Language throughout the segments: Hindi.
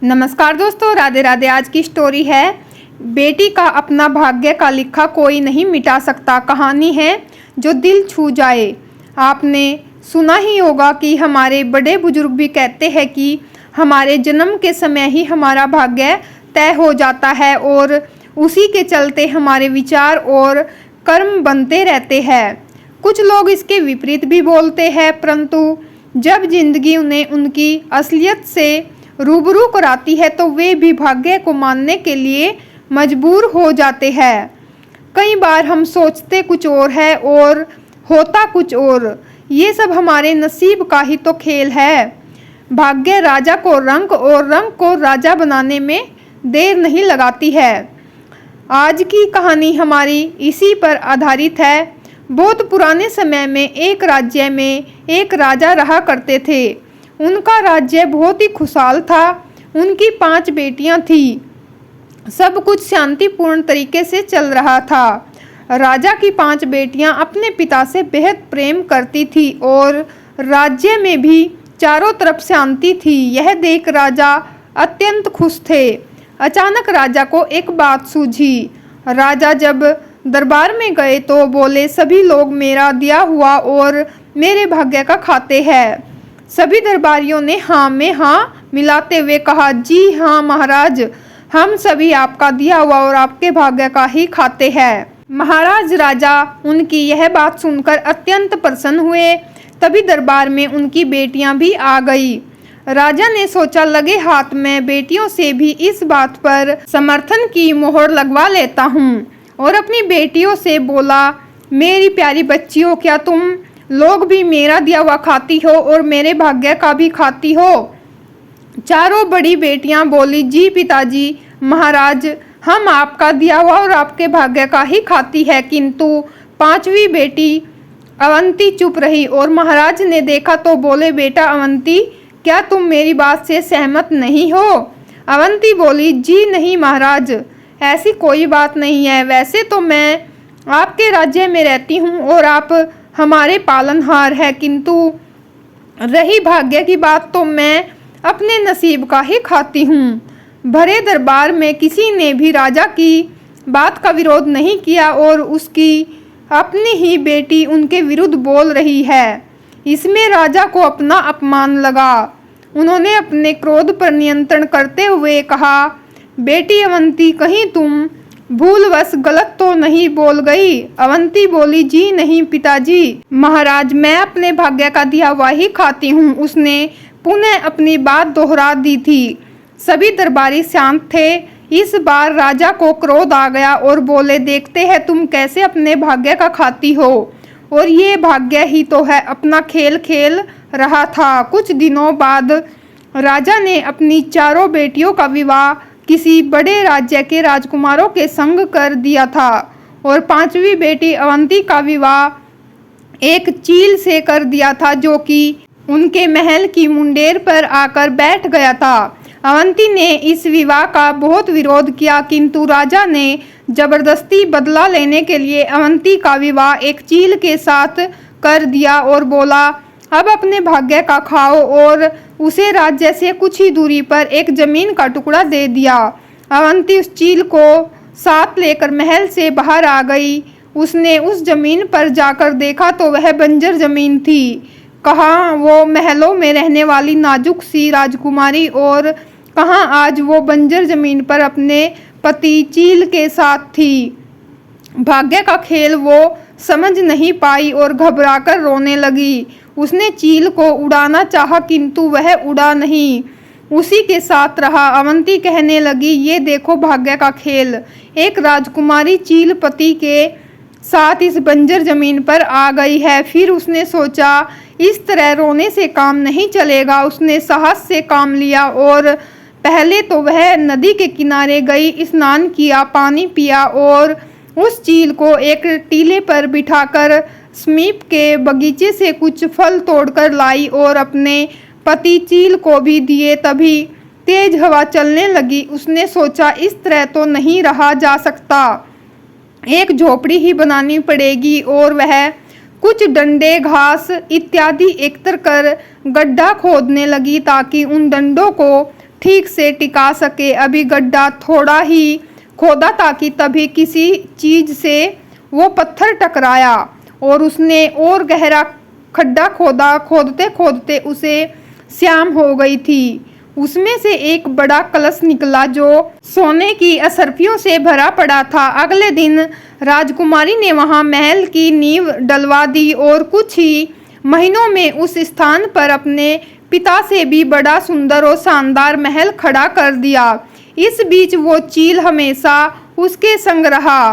नमस्कार दोस्तों, राधे राधे। आज की स्टोरी है बेटी का अपना भाग्य का लिखा कोई नहीं मिटा सकता। कहानी है जो दिल छू जाए। आपने सुना ही होगा कि हमारे बड़े बुजुर्ग भी कहते हैं कि हमारे जन्म के समय ही हमारा भाग्य तय हो जाता है और उसी के चलते हमारे विचार और कर्म बनते रहते हैं। कुछ लोग इसके विपरीत भी बोलते हैं, परंतु जब जिंदगी उन्हें उनकी असलियत से रूबरू कराती है तो वे भी भाग्य को मानने के लिए मजबूर हो जाते हैं। कई बार हम सोचते कुछ और है और होता कुछ और। ये सब हमारे नसीब का ही तो खेल है। भाग्य राजा को रंक और रंक को राजा बनाने में देर नहीं लगाती है। आज की कहानी हमारी इसी पर आधारित है। बहुत पुराने समय में एक राज्य में एक राजा रहा करते थे। उनका राज्य बहुत ही खुशहाल था। उनकी 5 बेटियां थीं। सब कुछ शांतिपूर्ण तरीके से चल रहा था। राजा की 5 बेटियां अपने पिता से बेहद प्रेम करती थी और राज्य में भी चारों तरफ शांति थी। यह देख राजा अत्यंत खुश थे। अचानक राजा को एक बात सूझी। राजा जब दरबार में गए तो बोले, सभी लोग मेरा दिया हुआ और मेरे भाग्य का खाते हैं। सभी दरबारियों ने हाँ में हाँ मिलाते हुए कहा, जी हाँ महाराज, हम सभी आपका दिया हुआ और आपके भाग्य का ही खाते हैं। महाराज राजा उनकी यह बात सुनकर अत्यंत प्रसन्न हुए। तभी दरबार में उनकी बेटियां भी आ गई। राजा ने सोचा, लगे हाथ में बेटियों से भी इस बात पर समर्थन की मोहर लगवा लेता हूँ, और अपनी बेटियों से बोला, मेरी प्यारी बच्चियों, क्या तुम लोग भी मेरा दिया हुआ खाती हो और मेरे भाग्य का भी खाती हो? चारों बड़ी बेटियां बोली, जी पिताजी महाराज, हम आपका दिया हुआ और आपके भाग्य का ही खाती है। किंतु 5वीं बेटी अवंती चुप रही और महाराज ने देखा तो बोले, बेटा अवंती, क्या तुम मेरी बात से सहमत नहीं हो? अवंती बोली, जी नहीं महाराज, ऐसी कोई बात नहीं है। वैसे तो मैं आपके राज्य में रहती हूँ और आप हमारे पालनहार है, किंतु रही भाग्य की बात तो मैं अपने नसीब का ही खाती हूँ। भरे दरबार में किसी ने भी राजा की बात का विरोध नहीं किया और उसकी अपनी ही बेटी उनके विरुद्ध बोल रही है। इसमें राजा को अपना अपमान लगा। उन्होंने अपने क्रोध पर नियंत्रण करते हुए कहा, बेटी अवंती, कहीं तुम भूलवश गलत तो नहीं बोल गई? अवंती बोली, जी नहीं पिताजी महाराज, मैं अपने भाग्य का दिया हुआ ही खाती हूँ। उसने पुनः अपनी बात दोहरा दी थी। सभी दरबारी शांत थे। इस बार राजा को क्रोध आ गया और बोले, देखते हैं तुम कैसे अपने भाग्य का खाती हो, और ये भाग्य ही तो है अपना खेल खेल रहा था। कुछ दिनों बाद राजा ने अपनी चारों बेटियों का विवाह किसी बड़े राज्य के राजकुमारों के संग कर दिया था और 5वीं बेटी अवंती का विवाह एक चील से कर दिया था, जो कि उनके महल की मुंडेर पर आकर बैठ गया था। अवंती ने इस विवाह का बहुत विरोध किया, किंतु राजा ने जबरदस्ती बदला लेने के लिए अवंती का विवाह एक चील के साथ कर दिया और बोला, अब अपने भाग्य का खाओ, और उसे राज्य से कुछ ही दूरी पर एक जमीन का टुकड़ा दे दिया। अवंती उस चील को साथ लेकर महल से बाहर आ गई। उसने उस जमीन पर जाकर देखा तो वह बंजर जमीन थी। कहाँ वो महलों में रहने वाली नाजुक सी राजकुमारी और कहाँ आज वो बंजर जमीन पर अपने पति चील के साथ थी। भाग्य का खेल वो समझ नहीं पाई और घबराकर रोने लगी। उसने चील को उड़ाना चाहा, किंतु वह उड़ा नहीं, उसी के साथ रहा। अवंती कहने लगी, ये देखो भाग्य का खेल। एक राजकुमारी चील पति के साथ इस बंजर जमीन पर आ गई है। फिर उसने सोचा, इस तरह रोने से काम नहीं चलेगा। उसने साहस से काम लिया और पहले तो वह नदी के किनारे गई, स्नान किया, पानी पिया और उस चील को एक टीले पर बिठाकर समीप के बगीचे से कुछ फल तोड़कर लाई और अपने पति चील को भी दिए। तभी तेज हवा चलने लगी। उसने सोचा, इस तरह तो नहीं रहा जा सकता, एक झोपड़ी ही बनानी पड़ेगी, और वह कुछ डंडे, घास इत्यादि एकत्र कर गड्ढा खोदने लगी ताकि उन डंडों को ठीक से टिका सके। अभी गड्ढा थोड़ा ही खोदा ताकि तभी किसी चीज से वो पत्थर टकराया और उसने और गहरा खड्डा खोदा। खोदते खोदते उसे शाम हो गई थी। उसमें से एक बड़ा कलश निकला जो सोने की असरफियों से भरा पड़ा था। अगले दिन राजकुमारी ने वहां महल की नींव डलवा दी और कुछ ही महीनों में उस स्थान पर अपने पिता से भी बड़ा सुंदर और शानदार महल खड़ा कर दिया। इस बीच वो चील हमेशा उसके संग रहा।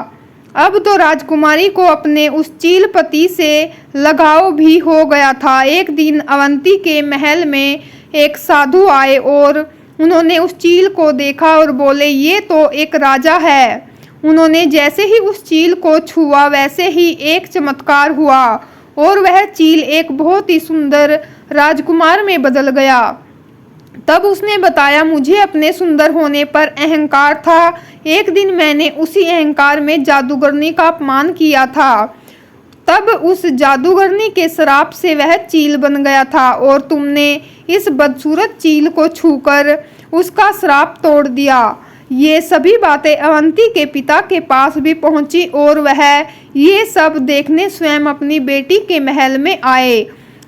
अब तो राजकुमारी को अपने उस चील पति से लगाव भी हो गया था। एक दिन अवंती के महल में एक साधु आए और उन्होंने उस चील को देखा और बोले, ये तो एक राजा है। उन्होंने जैसे ही उस चील को छुआ वैसे ही एक चमत्कार हुआ और वह चील एक बहुत ही सुंदर राजकुमार में बदल गया। तब उसने बताया, मुझे अपने सुंदर होने पर अहंकार था। एक दिन मैंने उसी अहंकार में जादूगरनी का अपमान किया था। तब उस जादूगरनी के श्राप से वह चील बन गया था और तुमने इस बदसूरत चील को छूकर उसका श्राप तोड़ दिया। ये सभी बातें अवंती के पिता के पास भी पहुंची और वह ये सब देखने स्वयं अपनी बेटी के महल में आए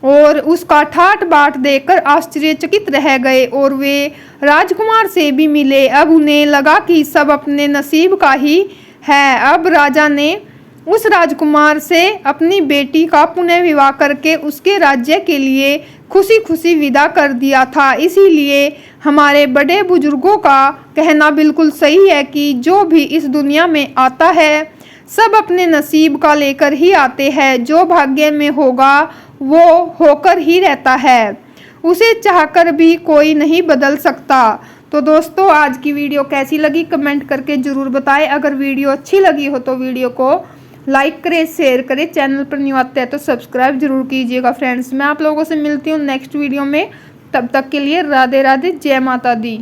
और उसका ठाट बाट देखकर आश्चर्यचकित रह गए और वे राजकुमार से भी मिले। अब उन्हें लगा कि सब अपने नसीब का ही है। अब राजा ने उस राजकुमार से अपनी बेटी का पुनः विवाह करके उसके राज्य के लिए खुशी खुशी विदा कर दिया था। इसीलिए हमारे बड़े बुजुर्गों का कहना बिल्कुल सही है कि जो भी इस दुनिया में आता है सब अपने नसीब का लेकर ही आते हैं। जो भाग्य में होगा वो होकर ही रहता है, उसे चाहकर भी कोई नहीं बदल सकता। तो दोस्तों, आज की वीडियो कैसी लगी कमेंट करके ज़रूर बताएं। अगर वीडियो अच्छी लगी हो तो वीडियो को लाइक करें, शेयर करें। चैनल पर न्यू आते हैं तो सब्सक्राइब जरूर कीजिएगा फ्रेंड्स। मैं आप लोगों से मिलती हूँ नेक्स्ट वीडियो में। तब तक के लिए राधे राधे, जय माता दी।